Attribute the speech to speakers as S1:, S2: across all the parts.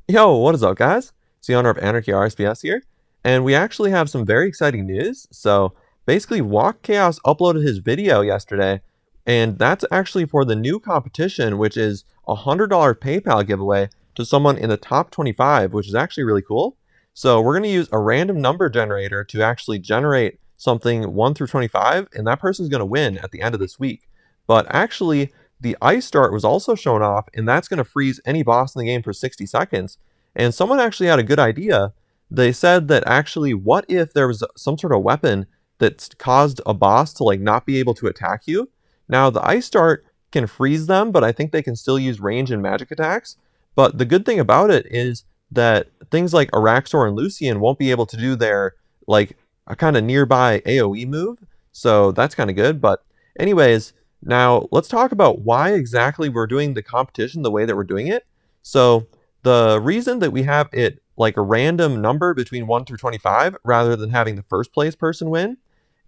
S1: Yo, what is up, guys? It's the owner of Anarchy RSPS here, and we actually have some very exciting news. So, basically, Walk Chaos uploaded his video yesterday, and that's actually for the new competition, which is a $100 PayPal giveaway to someone in the top 25, which is actually really cool. So, we're going to use a random number generator to actually generate something 1 through 25, and that person's going to win at the end of this week. But actually, the ice start was also shown off, and that's going to freeze any boss in the game for 60 seconds. And someone actually had a good idea. They said that actually, what if there was some sort of weapon that caused a boss to like not be able to attack you? Now, the ice start can freeze them, but I think they can still use range and magic attacks. But the good thing about it is that things like Araxor and Lucian won't be able to do their like a kind of nearby AoE move. So that's kind of good. But anyways, now let's talk about why exactly we're doing the competition the way that we're doing it. So the reason that we have it like a random number between 1 through 25 rather than having the first place person win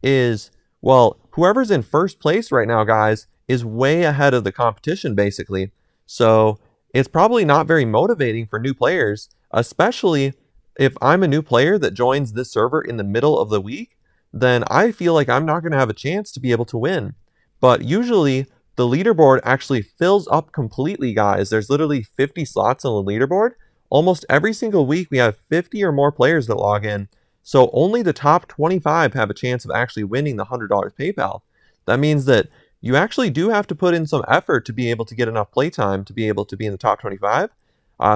S1: is, well, whoever's in first place right now, guys, is way ahead of the competition basically. So it's probably not very motivating for new players, especially if I'm a new player that joins this server in the middle of the week, then I feel like I'm not going to have a chance to be able to win. But usually the leaderboard actually fills up completely, guys. There's literally 50 slots on the leaderboard. Almost every single week we have 50 or more players that log in. So only the top 25 have a chance of actually winning the $100 PayPal. That means that you actually do have to put in some effort to be able to get enough playtime to be able to be in the top 25.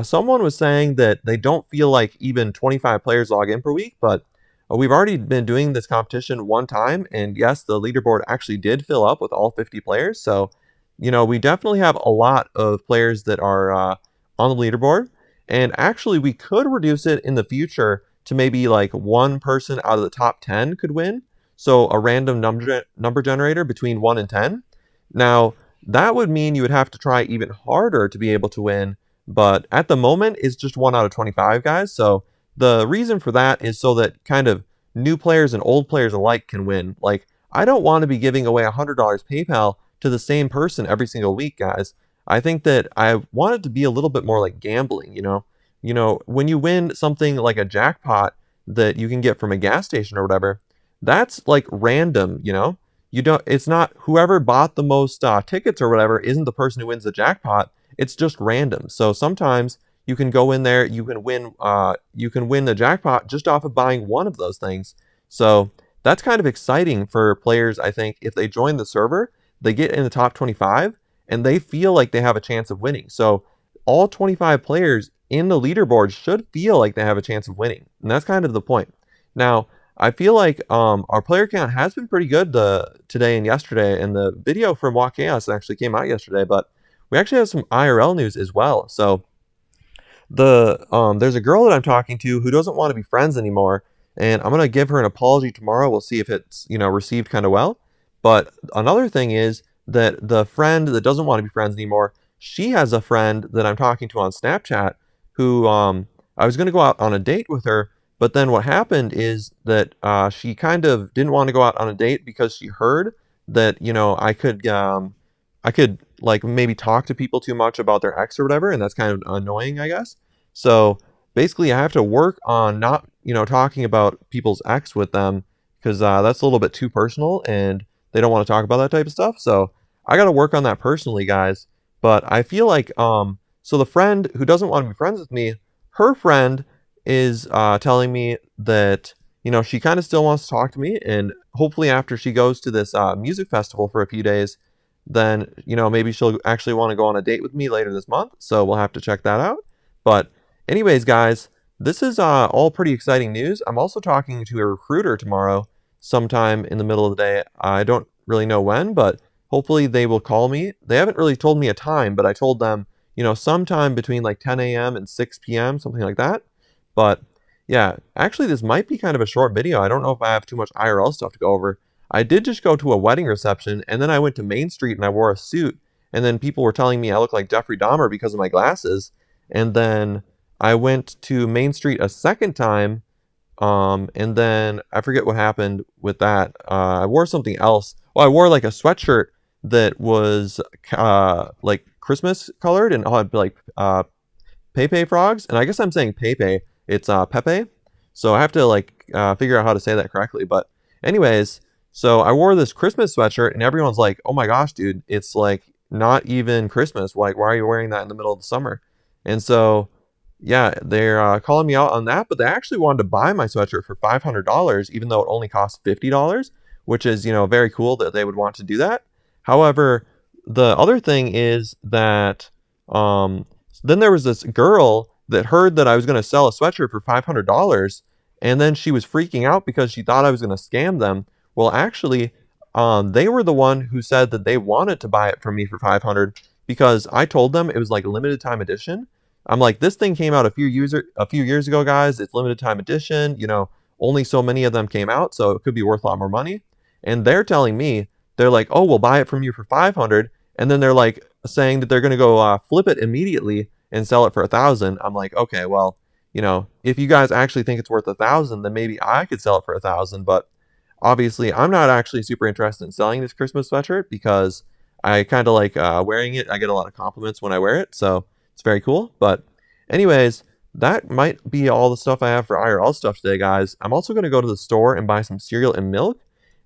S1: Someone was saying that they don't feel like even 25 players log in per week, but we've already been doing this competition one time, and yes, the leaderboard actually did fill up with all 50 players. So, we definitely have a lot of players that are on the leaderboard. And actually, we could reduce it in the future to maybe like one person out of the top 10 could win. So a random number generator between 1 and 10. Now, that would mean you would have to try even harder to be able to win. But at the moment, it's just 1 out of 25, guys. So the reason for that is so that kind of new players and old players alike can win. Like, I don't want to be giving away $100 PayPal to the same person every single week, guys. I think that I want it to be a little bit more like gambling, when you win something like a jackpot that you can get from a gas station or whatever, that's like random, You don't, it's not whoever bought the most tickets or whatever isn't the person who wins the jackpot. It's just random. So sometimes you can go in there, you can win the jackpot just off of buying one of those things. So that's kind of exciting for players. I think if they join the server, they get in the top 25 and they feel like they have a chance of winning. So all 25 players in the leaderboard should feel like they have a chance of winning. And that's kind of the point. Now, I feel like our player count has been pretty good today and yesterday, and the video from Walk Chaos actually came out yesterday, but we actually have some IRL news as well. So there's a girl that I'm talking to who doesn't want to be friends anymore, and I'm gonna give her an apology tomorrow. We'll see if it's received kind of well. But another thing is that the friend that doesn't want to be friends anymore, she has a friend that I'm talking to on Snapchat who I was gonna go out on a date with her, but then what happened is that she kind of didn't want to go out on a date because she heard that I could like maybe talk to people too much about their ex or whatever, and that's kind of annoying, I guess. So basically, I have to work on not talking about people's ex with them because that's a little bit too personal, and they don't want to talk about that type of stuff. So I got to work on that personally, guys. But I feel like so the friend who doesn't want to be friends with me, her friend is telling me that she kind of still wants to talk to me, and hopefully after she goes to this music festival for a few days, then maybe she'll actually want to go on a date with me later this month. So we'll have to check that out. But anyways, guys, this is all pretty exciting news. I'm also talking to a recruiter tomorrow sometime in the middle of the day. I don't really know when, but hopefully they will call me. They haven't really told me a time, but I told them sometime between like 10 a.m. and 6 p.m., something like that. But yeah, actually this might be kind of a short video. I don't know if I have too much IRL stuff to go over. I did just go to a wedding reception, and then I went to Main Street and I wore a suit, and then people were telling me I look like Jeffrey Dahmer because of my glasses. And then I went to Main Street a second time, and then I forget what happened with that. I wore something else. Well, I wore like a sweatshirt that was like Christmas colored and had like Pepe frogs, and I guess I'm saying Pepe. It's Pepe. So I have to like figure out how to say that correctly. But anyways, so I wore this Christmas sweatshirt, and everyone's like, "Oh my gosh, dude, it's like not even Christmas. Like, why are you wearing that in the middle of the summer?" And so yeah, they're calling me out on that, but they actually wanted to buy my sweatshirt for $500, even though it only costs $50, which is, very cool that they would want to do that. However, the other thing is that um, then there was this girl that heard that I was going to sell a sweatshirt for $500, and then she was freaking out because she thought I was going to scam them. Well, actually, they were the one who said that they wanted to buy it from me for 500 because I told them it was like a limited time edition. I'm like, this thing came out a few years ago, guys. It's limited time edition. Only so many of them came out, so it could be worth a lot more money. And they're telling me, they're like, oh, we'll buy it from you for 500, and then they're like saying that they're gonna go flip it immediately and sell it for 1,000. I'm like, okay, well, if you guys actually think it's worth 1,000, then maybe I could sell it for 1,000. But obviously, I'm not actually super interested in selling this Christmas sweatshirt because I kind of like wearing it. I get a lot of compliments when I wear it, so it's very cool. But anyways, that might be all the stuff I have for IRL stuff today, guys. I'm also going to go to the store and buy some cereal and milk.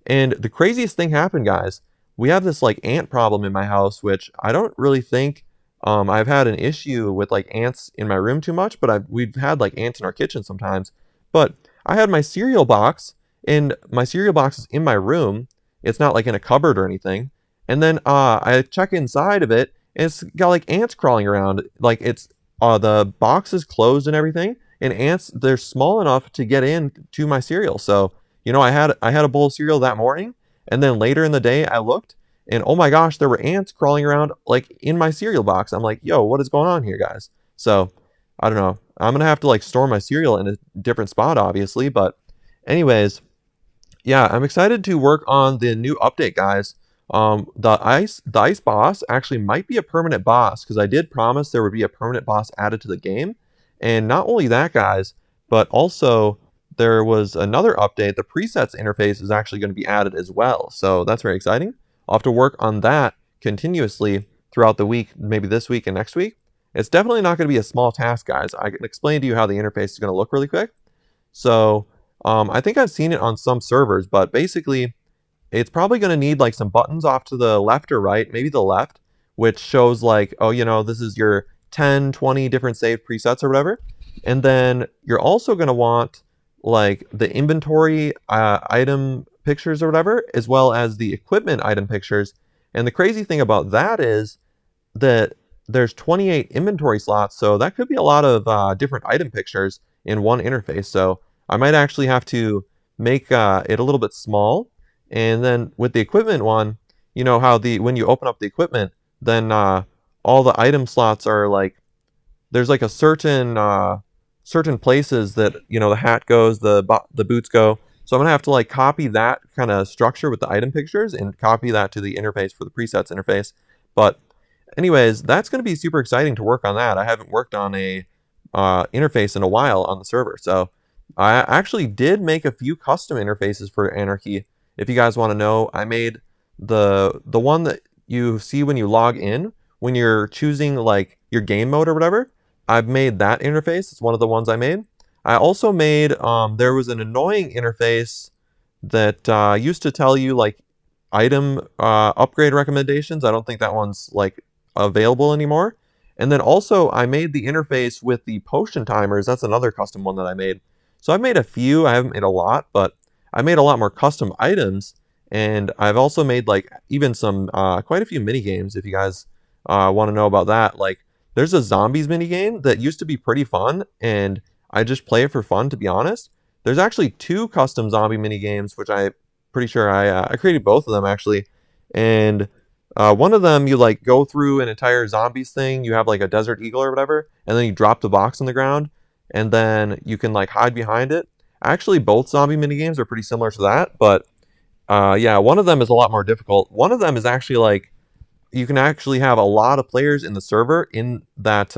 S1: And the craziest thing happened, guys. We have this like ant problem in my house, which I don't really think I've had an issue with like ants in my room too much, but we've had like ants in our kitchen sometimes. But I had my cereal box, and my cereal box is in my room. It's not like in a cupboard or anything. And then I check inside of it, and it's got like ants crawling around. Like it's the box is closed and everything, and ants, they're small enough to get in to my cereal. So I had a bowl of cereal that morning, and then later in the day I looked, and oh my gosh, there were ants crawling around like in my cereal box. I'm like, yo, what is going on here, guys? So I don't know. I'm gonna have to like store my cereal in a different spot, obviously. But anyways, yeah, I'm excited to work on the new update, guys. The ice boss actually might be a permanent boss because I did promise there would be a permanent boss added to the game. And not only that, guys, but also there was another update. The presets interface is actually going to be added as well. So that's very exciting. I'll have to work on that continuously throughout the week, maybe this week and next week. It's definitely not going to be a small task, guys. I can explain to you how the interface is going to look really quick. So I think I've seen it on some servers, but basically it's probably going to need like some buttons off to the left or right, maybe the left, which shows like, oh, this is your 10, 20 different saved presets or whatever. And then you're also going to want like the inventory item pictures or whatever, as well as the equipment item pictures. And the crazy thing about that is that there's 28 inventory slots, so that could be a lot of different item pictures in one interface. So I might actually have to make it a little bit small. And then with the equipment one, you know how when you open up the equipment, then all the item slots are like, there's like a certain places that the hat goes, the boots go. So I'm gonna have to like copy that kind of structure with the item pictures and copy that to the interface for the presets interface. But anyways, that's gonna be super exciting to work on that. I haven't worked on a interface in a while on the server, so I actually did make a few custom interfaces for Anarchy. If you guys want to know, I made the one that you see when you log in, when you're choosing like your game mode or whatever. I've made that interface. It's one of the ones I made. I also made, there was an annoying interface that used to tell you like item upgrade recommendations. I don't think that one's like available anymore. And then also I made the interface with the potion timers. That's another custom one that I made. So I've made a few. I haven't made a lot, but I made a lot more custom items. And I've also made like even some quite a few mini games. If you guys want to know about that, like there's a zombies mini game that used to be pretty fun, and I just play it for fun, to be honest. There's actually 2 custom zombie mini games, which I'm pretty sure I created both of them actually. And one of them, you like go through an entire zombies thing. You have like a desert eagle or whatever, and then you drop the box on the ground, and then you can like hide behind it. Actually, both zombie mini games are pretty similar to that, but yeah, one of them is a lot more difficult. One of them is actually like you can actually have a lot of players in the server in that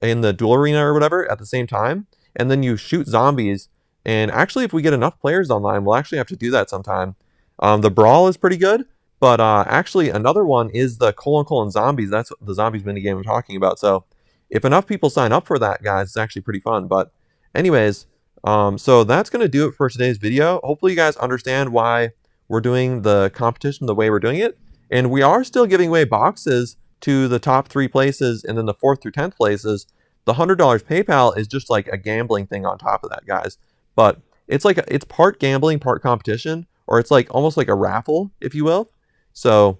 S1: in the duel arena or whatever at the same time, and then you shoot zombies. And actually, if we get enough players online, we'll actually have to do that sometime. The brawl is pretty good, but actually another one is the : zombies. That's the zombies mini game I'm talking about. So if enough people sign up for that, guys, it's actually pretty fun. But anyways, so that's going to do it for today's video. Hopefully you guys understand why we're doing the competition the way we're doing it. And we are still giving away boxes to the top 3 places, and then the 4th through 10th places. The $100 PayPal is just like a gambling thing on top of that, guys. But it's like it's part gambling, part competition, or it's like almost like a raffle, if you will. So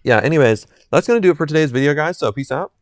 S1: yeah, anyways, that's going to do it for today's video, guys. So peace out.